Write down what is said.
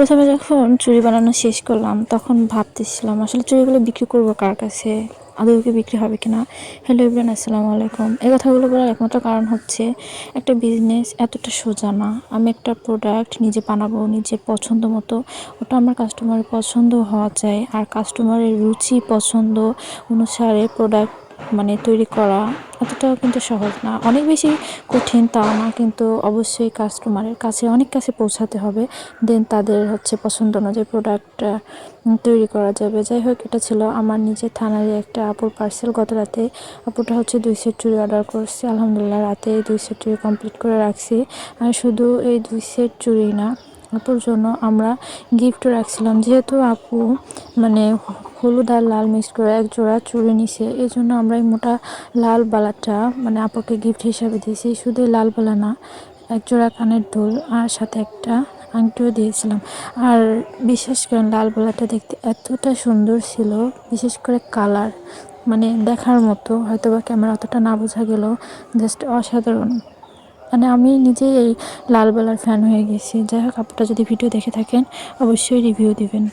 প্রথমে যখন চুড়ি বানানো শেষ করলাম তখন ভাবতেছিলাম আসলে চুড়িগুলো বিক্রি করব কার কাছে, আদৌ কি বিক্রি হবে কিনা। হ্যালো এভরিওয়ান, আসসালামু আলাইকুম। এই কথাগুলো বলার একমাত্র কারণ হচ্ছে একটা বিজনেস এতটা সোজা না। আমি একটা প্রোডাক্ট নিজে বানাবো নিজের পছন্দ মতো, ওটা আমার কাস্টমারের পছন্দ হওয়া চাই, আর কাস্টমারের রুচি পছন্দ অনুসারে প্রোডাক্ট তৈরি করা এতটাও কিন্তু সহজ না, অনেক বেশি কঠিন তা না, কিন্তু অবশ্যই কাস্টমারের কাছে অনেক কাছে পৌঁছাতে হবে। দেন তাদের পছন্দ অনুযায়ী প্রোডাক্টটা তৈরি করা যাবে। যাই হোক, এটা ছিল আমার নিজের থানারই একটা আপুর পার্সেল। গত রাতে আপুটা 2 সেট চুড়ি অর্ডার করছে। আলহামদুলিল্লাহ রাতে এই 2 সেট চুড়ি কমপ্লিট করে রাখছি। আর শুধু এই 2 সেট চুড়ি না, আপুর জন্য আমরা গিফটও রাখছিলাম। যেহেতু আপু হলুদ আর লাল মিক্স করে এক জোড়া চুড়ি নিছে, এই জন্য আমরা এই মোটা লাল বালাটা আপুকে গিফট হিসাবে দিয়েছি। শুধু লাল বালা না, এক জোড়া কানের দুল আর সাথে একটা আংটিও দিয়েছিলাম। আর বিশেষ করে লাল বালাটা দেখতে এতটা সুন্দর ছিল, বিশেষ করে কালার দেখার মতো, হয়তো বা ক্যামেরা অতটা না বোঝা গেলেও জাস্ট অসাধারণ। আমি নিজেই এই লাল বালার ফ্যান হয়ে গেছি। যাই হোক, আপনারা যদি ভিডিও দেখে থাকেন অবশ্যই রিভিউ দিবেন।